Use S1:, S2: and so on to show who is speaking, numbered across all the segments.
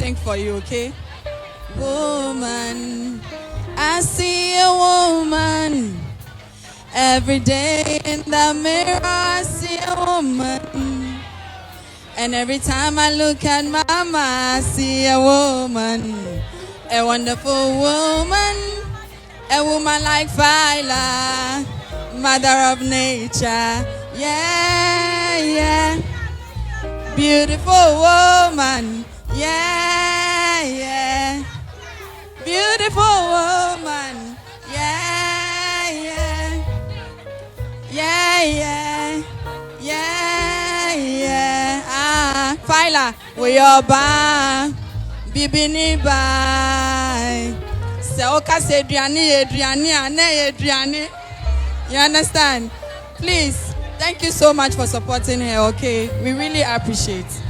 S1: sing for you, okay? Woman, I see a woman. Every day in the mirror, I see a woman. And every time I look at mama, I see a woman. A wonderful woman. A woman like Faila, mother of nature. Yeah, yeah. Beautiful woman. Yeah, yeah. Beautiful woman. Yeah, yeah. Yeah, yeah. Yeah, yeah. Ah, Faila, we are back. Bibini bye. Seoka se Adriani. You understand? Please, thank you so much for supporting her, okay? We really appreciate.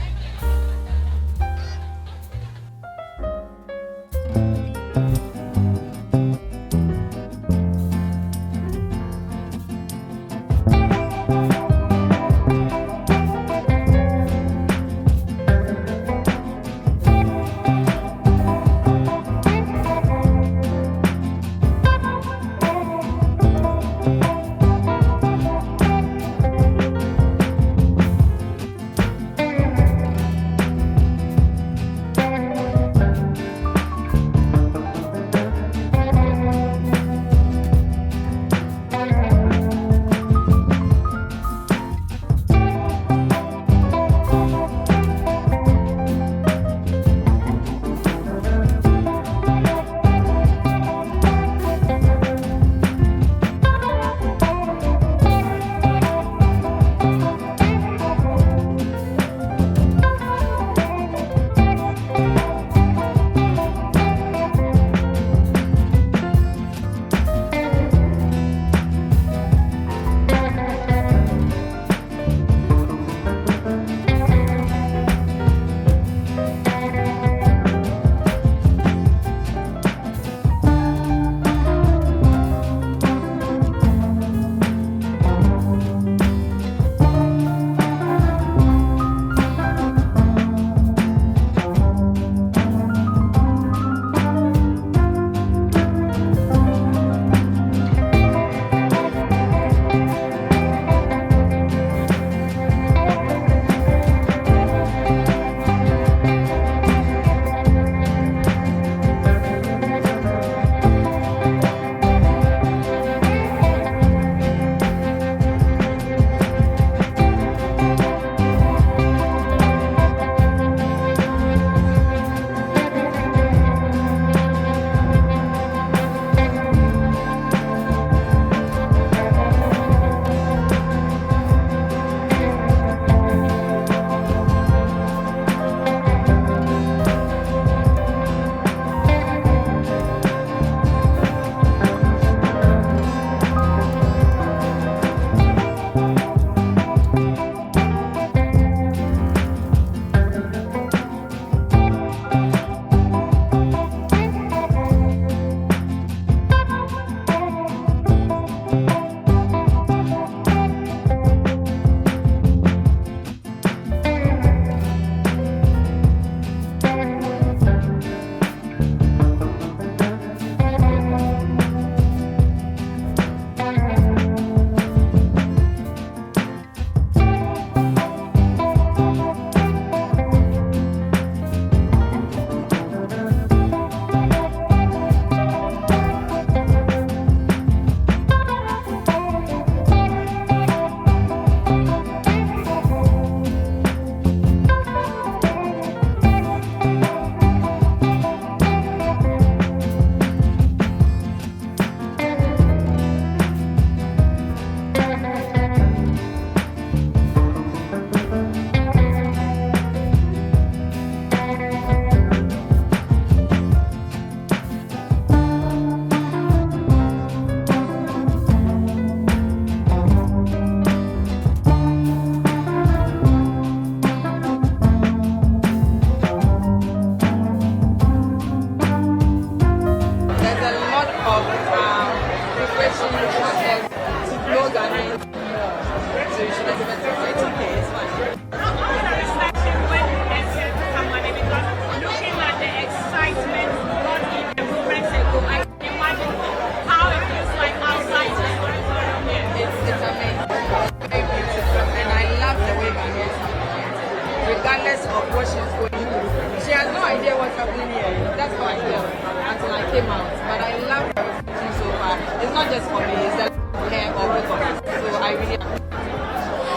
S1: happening here. That's how I felt until I came out. But I love her reflection so far. It's not just for me, it's the hair of both of us. So I really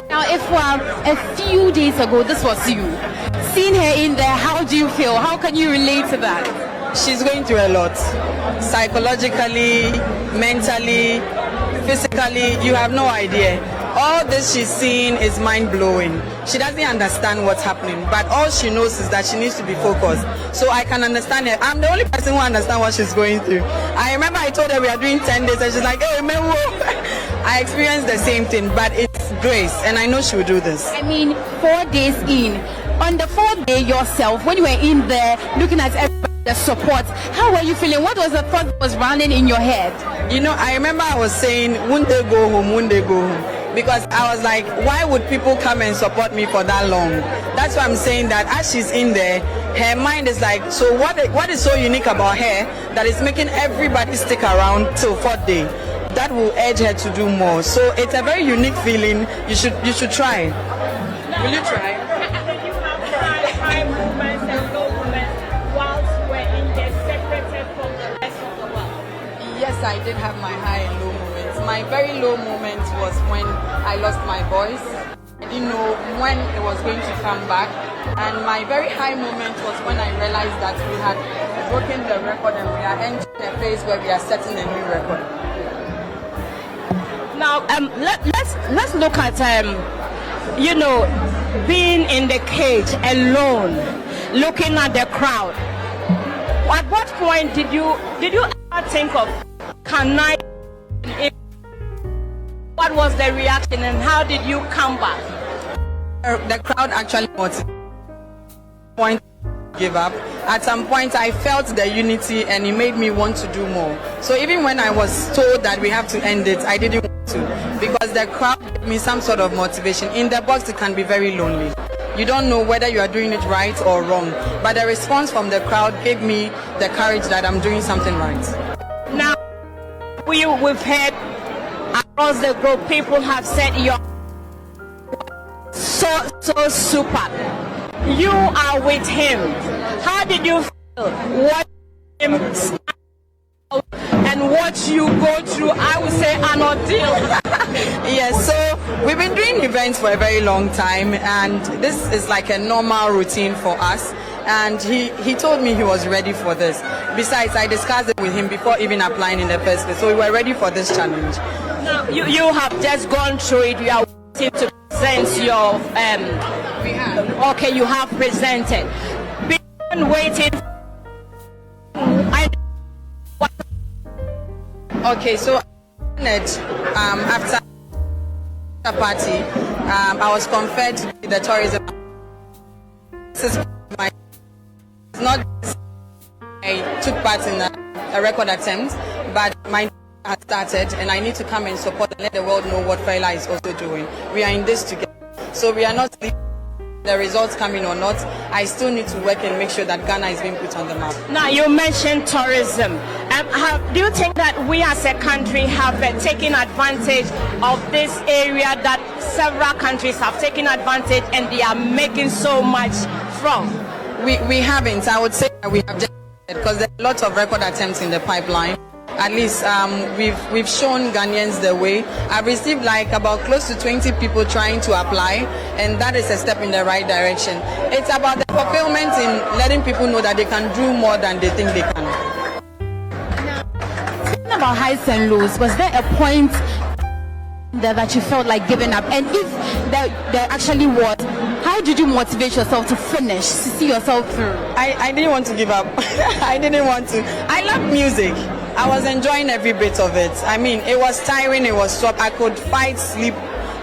S2: Now, if a few days ago this was you, seeing her in there, how do you feel? How can you relate to that?
S1: she's going through a lot. Psychologically, mentally, physically, you have no idea. All this she's seeing is mind-blowing. She doesn't understand what's happening, but all she knows is that she needs to be focused. So I can understand her. I'm the only person who understands what she's going through. I remember I told her we are doing 10 days and she's like, hey, man, I experienced the same thing, but it's grace and I know she will do this.
S2: I mean, 4 days in. On the 4th day yourself, when you were in there looking at everybody, the support, how were you feeling? What was the thought that was running in your head?
S1: You know, I remember I was saying, won't they go home, won't they go home? Because I was like, why would people come and support me for that long? That's why I'm saying that as she's in there, her mind is like, so what is so unique about her that is making everybody stick around till 4th day? That will urge her to do more. So it's a very unique feeling. You should try. Will you try?
S3: Did you have high moments and low moments whilst you were in there separated from the rest of the world?
S1: Yes, I did have my high and low moments. My very low moment was when I lost my voice. I didn't know when it was going to come back. And my very high moment was when I realized that we had broken the record and we are entering a phase where we are setting a new record.
S3: Now, let's look at being in the cage alone, looking at the crowd. At what point did you ever think of, can I? What was the reaction and how did you come back?
S1: The crowd actually wanted point give up. At some point I felt the unity and it made me want to do more. So even when I was told that we have to end it, I didn't want to, because the crowd gave me some sort of motivation. In the box it can be very lonely. You don't know whether you are doing it right or wrong, but the response from the crowd gave me the courage that I'm doing something right.
S3: Now, we've heard across the globe, people have said you're so super. You are with him. How did you feel watching him stand out and what you go through? I would say an ordeal.
S1: Yes, so we've been doing events for a very long time, and this is like a normal routine for us. And he told me he was ready for this. Besides, I discussed it with him before even applying in the first place, so we were ready for this challenge.
S3: Now, you have just gone through it. You are waiting to present your
S1: We have.
S3: Okay, you have presented. Been waiting.
S1: Okay, so after the party, I was conferred to be the tourism. This is my. It's not. I took part in a record attempt, but my had started, and I need to come and support and let the world know what Faila is also doing. We are in this together, so we are not leaving the results coming or not. I still need to work and make sure that Ghana is being put on the map.
S3: Now, you mentioned tourism. Do you think that we as a country have taken advantage of this area that several countries have taken advantage and they are making so much from?
S1: We haven't. I would say that we have just, because there are lots of record attempts in the pipeline. At least we've shown Ghanaians the way. I've received like about close to 20 people trying to apply, and that is a step in the right direction. It's about the fulfillment in letting people know that they can do more than they think they can.
S2: Talking about highs and lows, was there a point there that you felt like giving up? And if there actually was, how did you motivate yourself to finish, to see yourself through?
S1: I didn't want to give up. I didn't want to. I love music. I was enjoying every bit of it. I mean, it was tiring, it was tough. I could fight sleep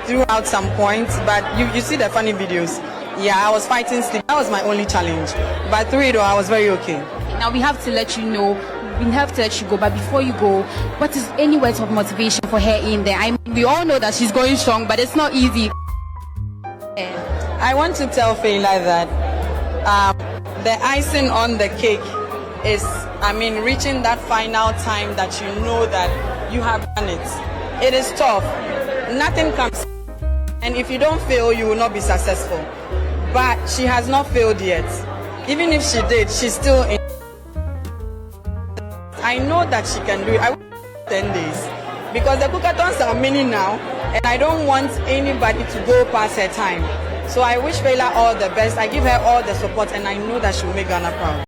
S1: throughout some points, but you see the funny videos. Yeah, I was fighting sleep. That was my only challenge. But through it all, I was very okay.
S2: Now we have to let you know, we have to let you go, but before you go, what is any words of motivation for her in there? I mean, we all know that she's going strong, but it's not easy.
S1: I want to tell Faila that the icing on the cake is, reaching that final time that you know that you have done it. It is tough. Nothing comes. And if you don't fail, you will not be successful. But she has not failed yet. Even if she did, she's still in. I know that she can do it. I will 10 days because the cook-a-thons are many now, and I don't want anybody to go past her time. So I wish Faila all the best. I give her all the support, and I know that she'll make Ghana proud.